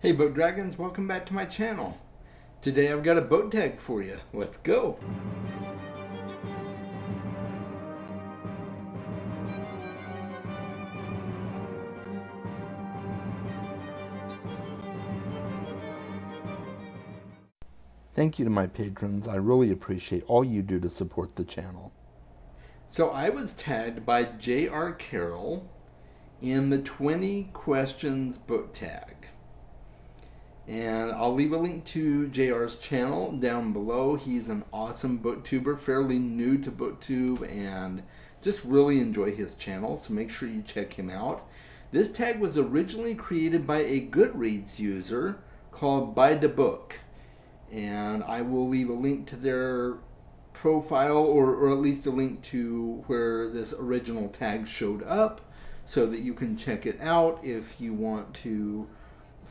Hey Book Dragons, welcome back to my channel. Today I've got a boat tag for you. Let's go. Thank you to my patrons. I really appreciate all you do to support the channel. So I was tagged by J.R. Carroll in the 20 Questions book tag. And I'll leave a link to JR's channel down below. He's an awesome booktuber, fairly new to booktube, and just really enjoy his channel, so make sure you check him out. This tag was originally created by a Goodreads user called By the Book, and I will leave a link to their profile, or at least a link to where this original tag showed up, so that you can check it out if you want to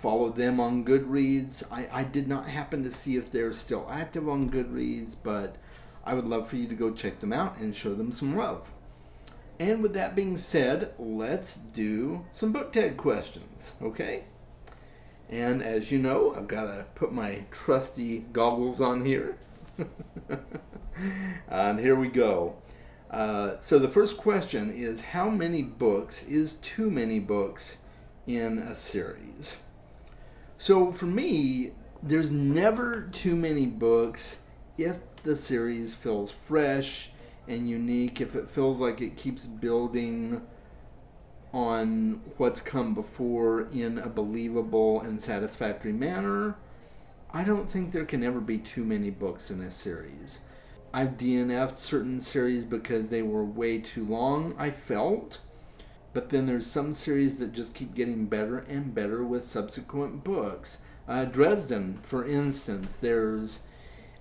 follow them on Goodreads. I did not happen to see if they're still active on Goodreads, but I would love for you to go check them out and show them some love. And with that being said, let's do some book tag questions, okay? And as you know, I've got to put my trusty goggles on here. And here we go. So the first question is, how many books is too many books in a series? So for me, there's never too many books if the series feels fresh and unique, if it feels like it keeps building on what's come before in a believable and satisfactory manner. I don't think there can ever be too many books in a series. I've DNF'd certain series because they were way too long, I felt. But then there's some series that just keep getting better and better with subsequent books. Dresden, for instance, there's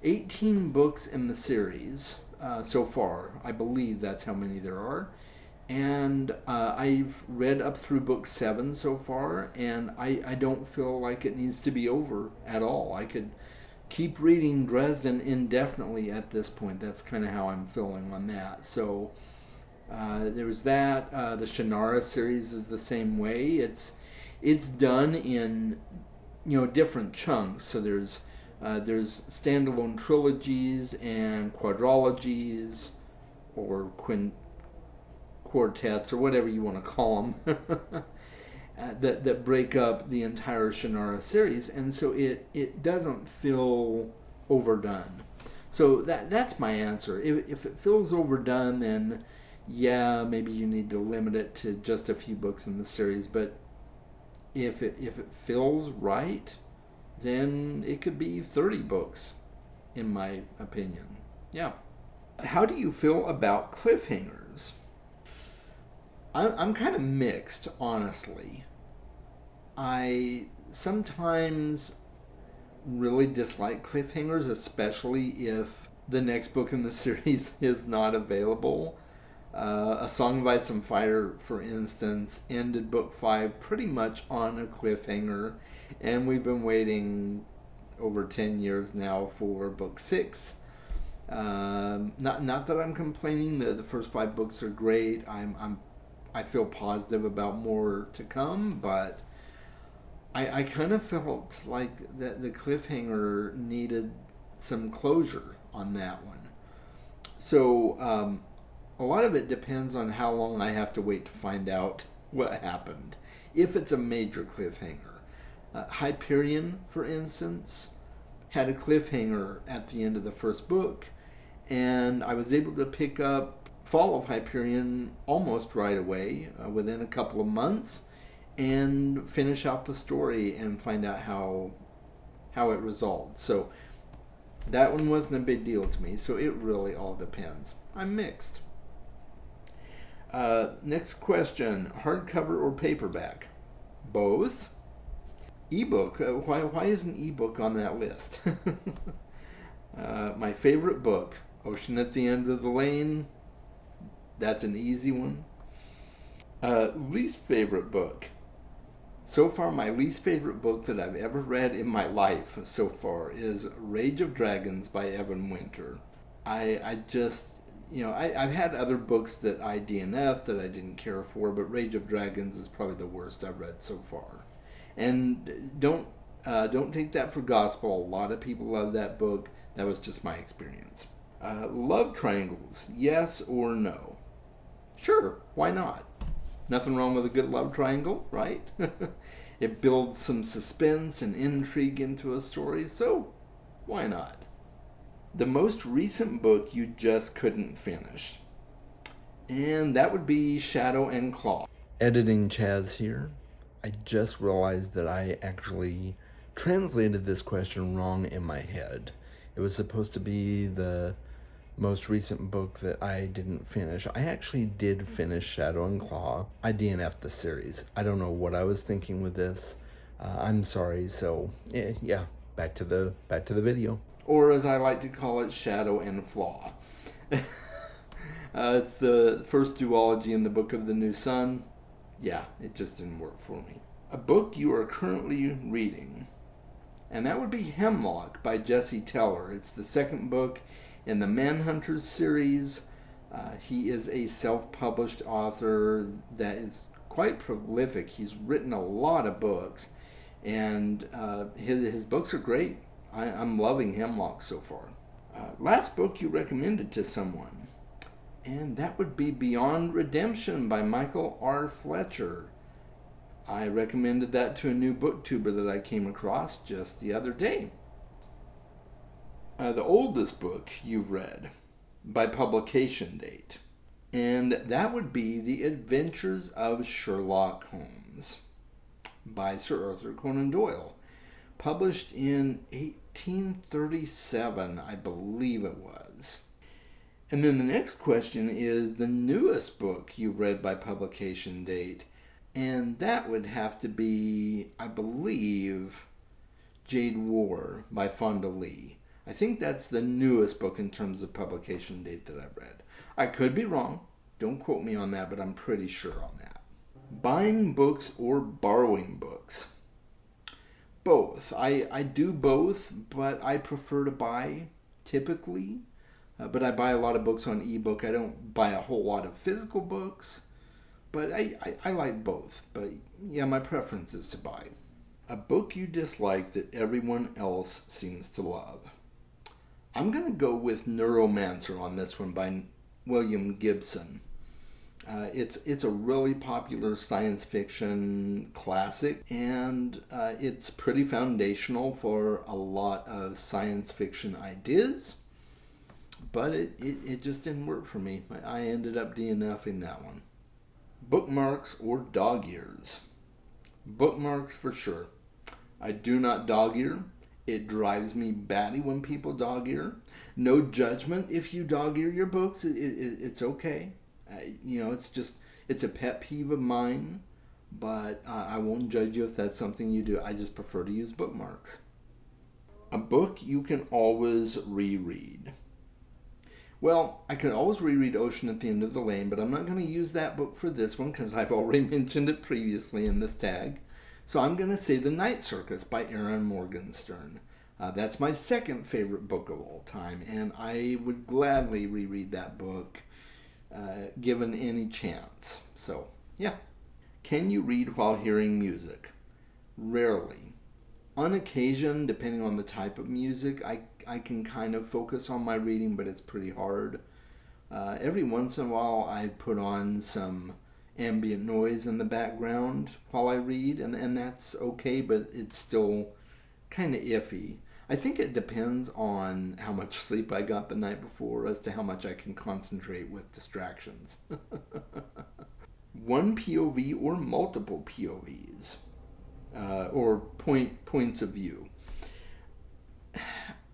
18 books in the series so far. I believe that's how many there are. And I've read up through book 7 so far, and I don't feel like it needs to be over at all. I could keep reading Dresden indefinitely at this point. That's kind of how I'm feeling on that. So there was that. The Shannara series is the same way. It's done in different chunks. So there's standalone trilogies and quadrologies, or quartets, or whatever you want to call them, that break up the entire Shannara series, and so it doesn't feel overdone. So that's my answer. If it feels overdone, then yeah, maybe you need to limit it to just a few books in the series. But if it feels right, then it could be 30 books, in my opinion. Yeah. How do you feel about cliffhangers? I'm kind of mixed, honestly. I sometimes really dislike cliffhangers, especially if the next book in the series is not available. A Song of Ice and Fire, for instance, ended book 5 pretty much on a cliffhanger, and we've been waiting over 10 years now for book 6. Not that I'm complaining. The first 5 books are great. I feel positive about more to come, but I kind of felt like that the cliffhanger needed some closure on that one. So a lot of it depends on how long I have to wait to find out what happened. If it's a major cliffhanger. Hyperion, for instance, had a cliffhanger at the end of the first book, and I was able to pick up Fall of Hyperion almost right away, within a couple of months, and finish out the story and find out how it resolved. So that one wasn't a big deal to me, so it really all depends. I'm mixed. Next question, hardcover or paperback? Both. Ebook, why isn't ebook on that list? My favorite book, Ocean at the End of the Lane. That's an easy one. Least favorite book. So far, my least favorite book that I've ever read in my life so far is Rage of Dragons by Evan Winter. I just, I've had other books that I DNF'd that I didn't care for, but Rage of Dragons is probably the worst I've read so far. And don't Don't take that for gospel. A lot of people love that book. That was just my experience. Love triangles, yes or no? Sure, why not? Nothing wrong with a good love triangle, right? It builds some suspense and intrigue into a story, so why not? The most recent book you just couldn't finish. And that would be Shadow and Claw. Editing Chaz here. I just realized that I actually translated this question wrong in my head. It was supposed to be the most recent book that I didn't finish. I actually did finish Shadow and Claw. I DNF'd the series. I don't know what I was thinking with this. I'm sorry. So yeah, back to the video, or as I like to call it, Shadow and Flaw. It's the first duology in the Book of the New Sun. Yeah, it just didn't work for me. A book you are currently reading, and that would be Hemlock by Jesse Teller. It's the second book in the Manhunters series. He is a self-published author that is quite prolific. He's written a lot of books, and his books are great. I'm loving Hemlock so far. Last book you recommended to someone, and that would be Beyond Redemption by Michael R. Fletcher. I recommended that to a new booktuber that I came across just the other day. The oldest book you've read by publication date, and that would be The Adventures of Sherlock Holmes by Sir Arthur Conan Doyle, published in 1837, I believe it was. And then the next question is the newest book you read by publication date, and that would have to be, I believe, Jade War by Fonda Lee. I think that's the newest book in terms of publication date that I've read. I could be wrong. Don't quote me on that, but I'm pretty sure on that. Buying books or borrowing books? Both. I do both, but I prefer to buy typically. But I buy a lot of books on ebook. I don't buy a whole lot of physical books, but I like both. But yeah, my preference is to buy. A book you dislike that everyone else seems to love. I'm going to go with Neuromancer on this one by William Gibson. It's a really popular science fiction classic, and it's pretty foundational for a lot of science fiction ideas, but it just didn't work for me. I ended up DNFing that one. Bookmarks or dog ears? Bookmarks for sure. I do not dog ear. It drives me batty when people dog ear. No judgment if you dog ear your books. It's okay. It's a pet peeve of mine, but I won't judge you if that's something you do. I just prefer to use bookmarks. A book you can always reread. Well, I can always reread Ocean at the End of the Lane, but I'm not going to use that book for this one because I've already mentioned it previously in this tag. So I'm going to say The Night Circus by Erin Morgenstern. That's my second favorite book of all time, and I would gladly reread that book given any chance. So, yeah. Can you read while hearing music? Rarely. On occasion, depending on the type of music, I can kind of focus on my reading, but it's pretty hard. Every once in a while, I put on some ambient noise in the background while I read, and that's okay, but it's still kind of iffy. I think it depends on how much sleep I got the night before as to how much I can concentrate with distractions. One POV or multiple POVs, or points of view.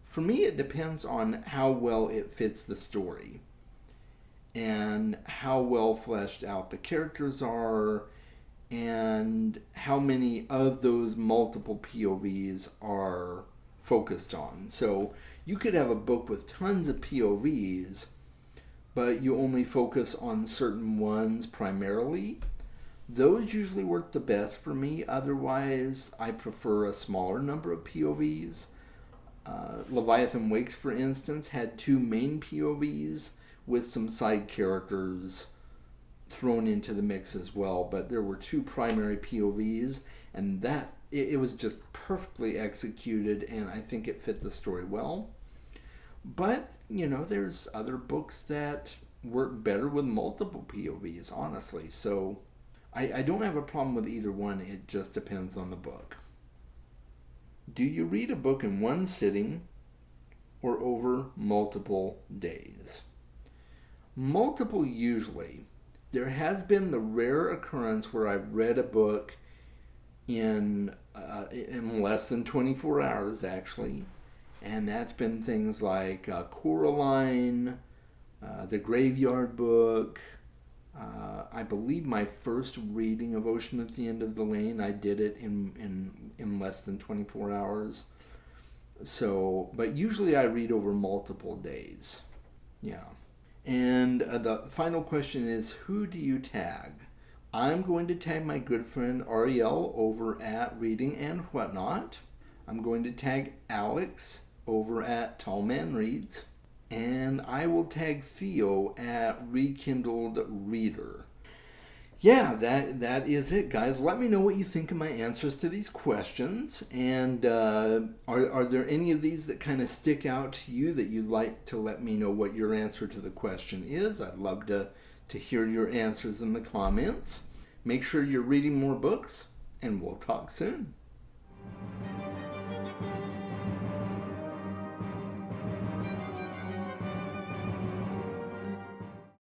For me, it depends on how well it fits the story and how well fleshed out the characters are and how many of those multiple POVs are focused on. So you could have a book with tons of POVs, but you only focus on certain ones primarily. Those usually work the best for me. Otherwise, I prefer a smaller number of POVs. Leviathan Wakes, for instance, had 2 main POVs with some side characters thrown into the mix as well, but there were 2 primary POVs, and that it was just perfectly executed, and I think it fit the story well. But, there's other books that work better with multiple POVs, honestly. So I don't have a problem with either one. It just depends on the book. Do you read a book in one sitting or over multiple days? Multiple usually. There has been the rare occurrence where I've read a book in less than 24 hours, actually. And that's been things like Coraline, The Graveyard Book. I believe my first reading of Ocean at the End of the Lane, I did it in less than 24 hours. So, but usually I read over multiple days. Yeah. And the final question is, who do you tag? I'm going to tag my good friend Ariel over at Reading and Whatnot. I'm going to tag Alex over at Tall Man Reads. And I will tag Theo at Rekindled Reader. Yeah, that is it, guys. Let me know what you think of my answers to these questions. And are there any of these that kind of stick out to you that you'd like to let me know what your answer to the question is? I'd love to hear your answers in the comments. Make sure you're reading more books, and we'll talk soon.